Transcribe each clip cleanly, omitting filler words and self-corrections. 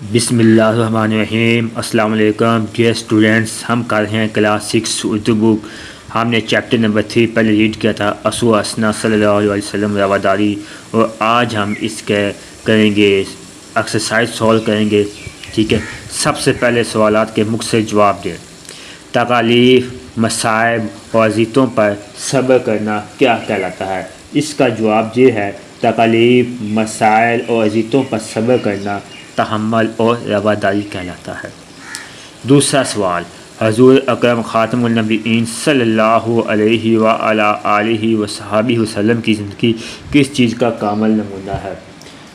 بسم اللہ الرحمن الرحیم۔ السلام علیکم ڈیئر اسٹوڈینٹس، ہم کر رہے ہیں کلاس 6 اردو بک۔ ہم نے چیپٹر نمبر 3 پہلے ریڈ کیا تھا، اسوہ اسنا صلی اللہ علیہ وسلم رواداری، اور آج ہم اس کے کریں گے ایکسرسائز سولو کریں گے۔ ٹھیک ہے، سب سے پہلے سوالات کے مختصر جواب دیں۔ تکالیف، مصائب اور اذیتوں پر صبر کرنا کیا کہلاتا ہے؟ اس کا جواب یہ ہے، تکالیف، مسائل اور اذیتوں پر صبر کرنا تحمل اور رواداری کہلاتا ہے۔ دوسرا سوال، حضور اکرم خاتم النبیین صلی اللہ علیہ وآلہ وصحبہ وسلم کی زندگی کس چیز کا کامل نمونہ ہے؟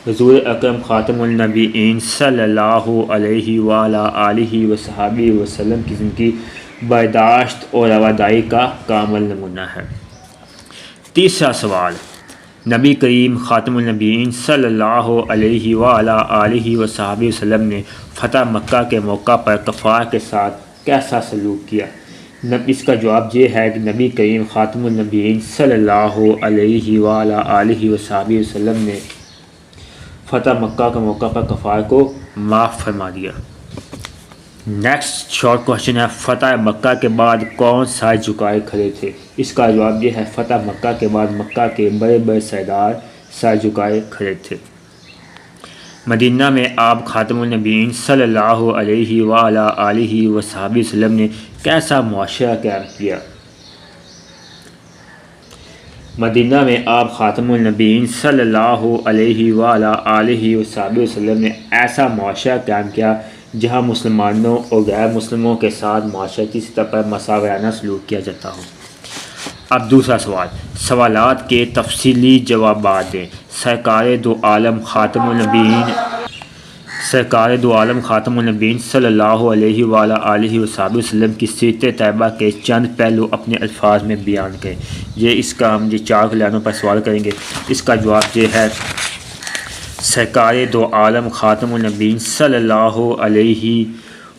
حضور اکرم خاتم النبیین صلی اللہ علیہ وآلہ وصحبہ وسلم کی زندگی برداشت اور رواداری کا کامل نمونہ ہے۔ تیسرا سوال، نبی کریم خاتم النبیین صلی اللہ علیہ وآلہ وصحبہ وسلم نے فتح مکہ کے موقع پر کفار کے ساتھ کیسا سلوک کیا؟ اس کا جواب یہ ہے کہ نبی کریم خاتم النبیین صلی اللہ علیہ وآلہ وصحبہ وسلم نے فتح مکہ کے موقع پر کفار کو معاف فرما دیا۔ نیکسٹ شارٹ کوشچن ہے، فتح مکہ کے بعد کون سارے جھکائے کھڑے تھے؟ اس کا جواب یہ ہے، فتح مکہ کے بعد مکہ کے بڑے بڑے سردار سر جھکائے کھڑے تھے۔ مدینہ میں آپ خاتم النبیین صلی اللہ علیہ وآلہ وصحبہ وسلم نے کیسا معاشرہ قائم کیا؟ مدینہ میں آپ خاتم النبیین صلی اللہ علیہ وآلہ وصحبہ وسلم نے ایسا معاشرہ قائم کیا جہاں مسلمانوں اور غیر مسلموں کے ساتھ معاشرتی سطح پر مساویانہ سلوک کیا جاتا ہو۔ اب دوسرا سوال، سوالات کے تفصیلی جوابات دیں۔ سرکار دو عالم خاتم النبیین صلی اللہ علیہ وآلہ وصحبہ وسلم کی سیرت طیبہ کے چند پہلو اپنے الفاظ میں بیان کریں۔ اس کا ہم 4 لائنوں پر سوال کریں گے۔ اس کا جواب یہ ہے، سرکار دو عالم خاتم النبیین صلی اللہ علیہ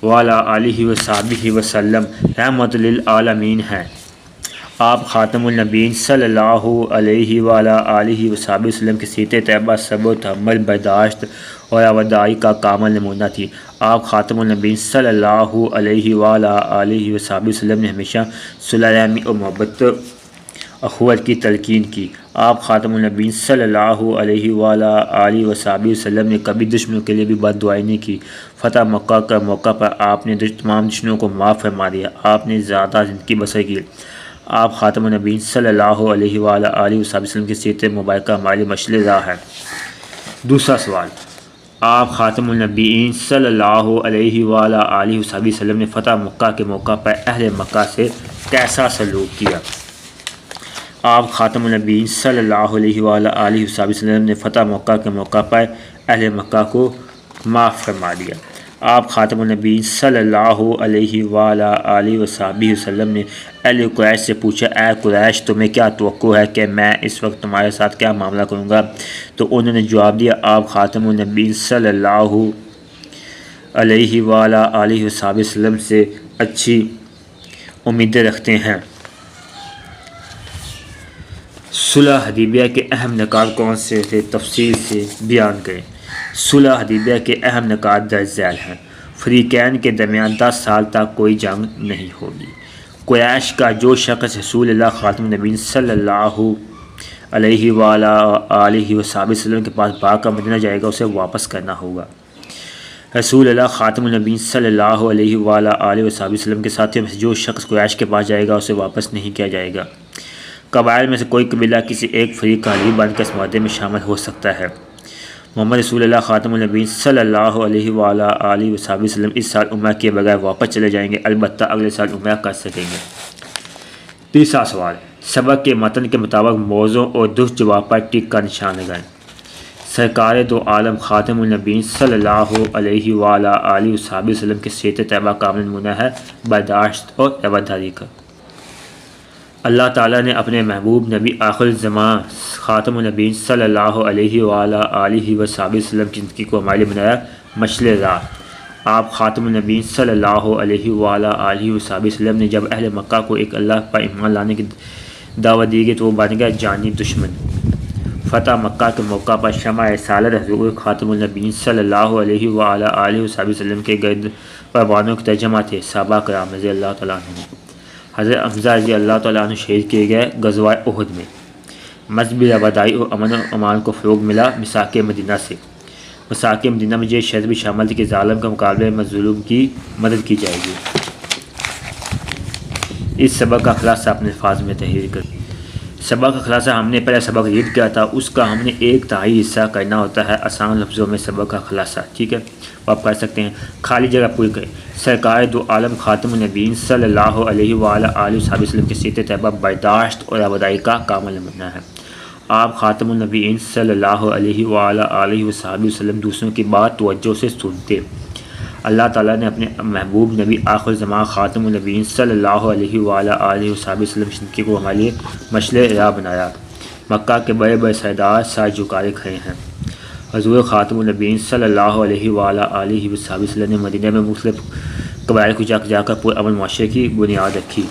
وآلہ وصحبہ وسلم رحمت للعالمین ہیں۔ آپ خاتم النبیین صلی اللہ علیہ وآلہ وصحبہ وسلم کی سیرت طیبہ صبر و تحمل، برداشت اور رواداری کا کامل نمونہ تھی۔ آپ خاتم النبیین صلی اللہ علیہ وآلہ وصحبہ وسلم نے ہمیشہ صلح رحمی اور محبت اخوت کی تلقین کی۔ آپ خاتم النبیین صلی اللہ علیہ وآلہ وصحبہ وسلم نے کبھی دشمنوں کے لیے بھی بد دعائی نہیں کی۔ فتح مکہ کا موقع پر آپ نے تمام دشمنوں کو معاف فرما دیا۔ آپ نے زیادہ زندگی بسر کی۔ آپ خاتم النبیین صلی اللہ علیہ وآلہ وصحبہ وسلم کی سیرت مبارکہ ہمارے مشعل راہ ہے۔ دوسرا سوال، آپ خاتم النبیین صلی اللہ علیہ وآلہ وصحبہ وسلم نے فتح مکہ کے موقع پر اہل مکہ سے کیسا سلوک کیا؟ آپ خاتم النبیین صلی اللہ علیہ وآلہ وصحبہ وسلم نے فتح مکہ کے موقع پر اہل مکہ کو معاف فرما دیا۔ آپ خاتم النبیین صلی اللہ علیہ وآلہ وصحبہ وسلم نے اہل قریش سے پوچھا، اے قریش، تمہیں کیا توقع ہے کہ میں اس وقت تمہارے ساتھ کیا معاملہ کروں گا؟ تو انہوں نے جواب دیا، آپ خاتم النبیین صلی اللہ علیہ وآلہ وصحبہ وسلم سے اچھی امیدیں رکھتے ہیں۔ صلح حدیبیہ کے اہم نکات کون سے تھے؟ تفصیل سے بیان کریں۔ صلح حدیبیہ کے اہم نکات درج ذیل ہیں۔ فریقین کے درمیان 10 سال تک کوئی جنگ نہیں ہوگی۔ قریش کا جو شخص رسول اللہ خاتم النبیین صلی اللہ علیہ وآلہ وصحبہ وسلم کے پاس بھاگ کر مدینہ جائے گا، اسے واپس کرنا ہوگا۔ رسول اللہ خاتم النبیین صلی اللہ علیہ وآلہ وصحبہ وسلم کے ساتھیوں میں سے جو شخص قریش کے پاس جائے گا، اسے واپس نہیں کیا جائے گا۔ قبائل میں سے کوئی قبیلہ کسی ایک فریق کا حلیف بن کر اس معاہدے میں شامل ہو سکتا ہے۔ محمد رسول اللہ خاتم النبیین صلی اللہ علیہ وآلہ وصحبہ وسلم اس سال عمرہ کیے بغیر واپس چلے جائیں گے، البتہ اگلے سال عمرہ کر سکیں گے۔ تیسرا سوال، سبق کے متن کے مطابق موضوع اور درست جواب پر ٹک کا نشان لگائیں۔ سرکار دو عالم خاتم النبیین صلی اللہ علیہ وآلہ وصحبہ وسلم کی سیرت طیبہ کامل نمونہ ہے برداشت اور رواداری کا۔ اللہ تعالیٰ نے اپنے محبوب نبی آخر الزمان خاتم النبیین صلی اللہ علیہ وآلہ وصحبہ وسلم کی زندگی کو ہمارے لیے بنایا مشعل راہ۔ آپ خاتم النبیین صلی اللہ علیہ وآلہ وصحبہ وسلم نے جب اہل مکہ کو ایک اللہ پر ایمان لانے کی دعوت دی گئی تو وہ بن گیا جانی دشمن۔ فتح مکہ کے موقع پر شمع رسالت حضور خاتم النبیین صلی اللہ علیہ وآلہ وسلم کے گرد پروانوں کے ترجمہ تھے صحابہ کرام رضی اللہ تعالیٰ عنہ۔ حضرت حمزہ رضی اللہ تعالیٰ عنہ شہید کیے گئے غزوہ احد میں۔ مذہبی رواداری اور امن و امان کو فروغ ملا میثاق مدینہ سے۔ میثاق مدینہ میں یہ شرط بھی شامل تھی کہ ظالم کے مقابلے میں مظلوم کی مدد کی جائے گی۔ اس سبق کا خلاصہ اپنے الفاظ میں تحریر کر۔ سبق کا خلاصہ ہم نے پہلے سبق ریڈ کیا تھا، اس کا ہم نے ایک تہائی حصہ کرنا ہوتا ہے آسان لفظوں میں سبق کا خلاصہ، ٹھیک ہے، وہ آپ کر سکتے ہیں۔ خالی جگہ پوری کریں۔ سرکار دو عالم خاتم النبیین صلی اللہ علیہ وآلہ وسلم کی سیرت طیبہ برداشت اور رواداری کا کامل نمونہ ہے۔ آپ خاتم النبیین صلی اللہ علیہ وآلہ وسلم دوسروں کی بات توجہ سے سنتے۔ اللہ تعالیٰ نے اپنے محبوب نبی آخر زمان خاتم النبیین صلی اللہ علیہ وآلہ وسلم زندگی کو ہمارے لیے مشعل راہ بنایا۔ مکہ کے بڑے بڑے سردار سر جھکائے کھڑے ہیں۔ حضور خاتم النبیین صلی اللہ علیہ وآلہ وسلم نے مدینہ میں مختلف قبائل کو جا کر پورے امن معاشرے کی بنیاد رکھی۔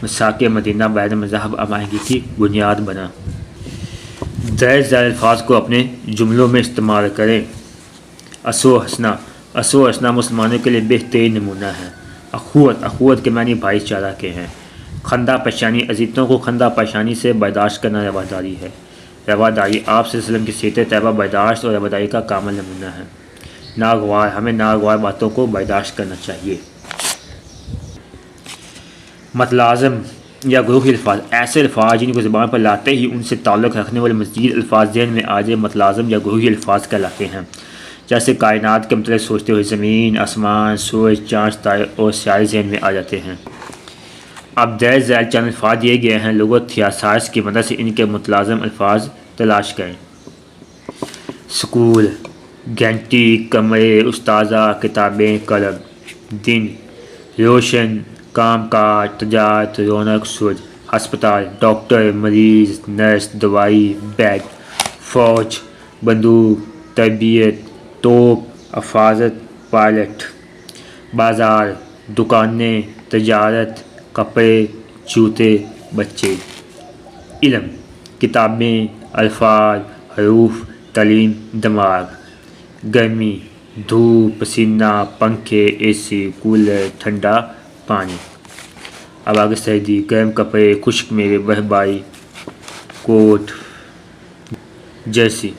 میثاق مدینہ بین مذہب امانگی کی بنیاد بنا۔ درج ذیل الفاظ کو اپنے جملوں میں استعمال کریں۔ اسو حسنہ مسلمانوں کے لیے بہترین نمونہ ہے۔ اخوت کے معنی بھائی چارہ کے ہیں۔ خندہ پیشانی اذیتوں کو خندہ پیشانی سے برداشت کرنا رواداری ہے۔ رواداری آپ صلی اللہ علیہ وسلم کی سیرت طیبہ برداشت اور رواداری کا کامل نمونہ ہے۔ ناگوار ہمیں ناگوار باتوں کو برداشت کرنا چاہیے۔ متلازم یا گروہی الفاظ ایسے الفاظ جن کو زبان پر لاتے ہی ان سے تعلق رکھنے والے مزید الفاظ ذہن میں آ جائے متلازم یا گروہی الفاظ کہلاتے ہیں۔ جیسے کائنات کے متعلق سوچتے ہوئے زمین، آسمان، سورج، چاند، ستارے اور سیارے ذہن میں آ جاتے ہیں۔ اب درج ذیل چند الفاظ دیے گئے ہیں، لغت تھیاسائرس کی مدد سے ان کے متلازم الفاظ تلاش کریں۔ سکول، گھنٹی، کمرے، استاذہ، کتابیں، قلم۔ دن، روشن، کام کاج، تجارت، رونق، سورج۔ ہسپتال، ڈاکٹر، مریض، نرس، دوائی، بیڈ۔ فوج، بندوق، تربیت، توپ، حفاظت، پائلٹ۔ بازار، دکانیں، تجارت، کپڑے، جوتے، بچے۔ علم، کتابیں، الفاظ، حروف، تعلیم، دماغ۔ گرمی، دھوپ، پسینہ، پنکھے، اے سی، کولر، ٹھنڈا پانی۔ اب آگے سردی، گرم کپڑے، خشک میوے، برفباری، کوٹ، جرسی۔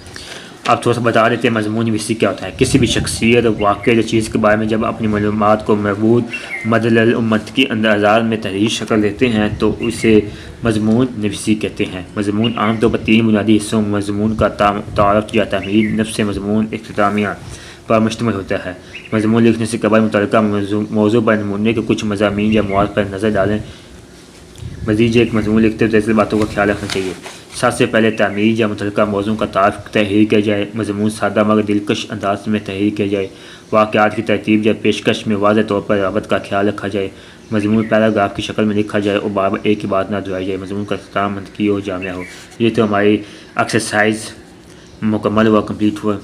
اب تھوڑا سا بتا دیتے ہیں مضمون نویسی کیا ہوتا ہے۔ کسی بھی شخصیت اور واقعہ یا چیز کے بارے میں جب اپنی معلومات کو مربوط مدلل امت کی اندازات میں تحریر شکل دیتے ہیں تو اسے مضمون نویسی کہتے ہیں۔ مضمون عام طور پر تین بنیادی حصوں مضمون کا تعارف یا تحریر، نفس مضمون، اختتامیہ پر مشتمل ہوتا ہے۔ مضمون لکھنے سے قبل متعلقہ موضوع پر نمونے کے کچھ مضامین یا مواد پر نظر ڈالیں۔ مزید ایک مضمون لکھتے ہوئے ایسی باتوں کا خیال رکھنا چاہیے۔ سب سے پہلے تعمیر یا متعلقہ موضوع کا تعارف تحریر کیا جائے۔ مضمون سادہ مگر دلکش انداز میں تحریر کیا جائے۔ واقعات کی ترتیب یا پیشکش میں واضح طور پر رابط کا خیال رکھا جائے۔ مضمون پیراگراف کی شکل میں لکھا جائے اور بار بار ایک ہی بات نہ دہرائی جائے۔ مضمون کا اختتام منطقی اور جامع ہو۔ یہ تو ہماری ایکسرسائز مکمل ہوا، کمپلیٹ ہوا۔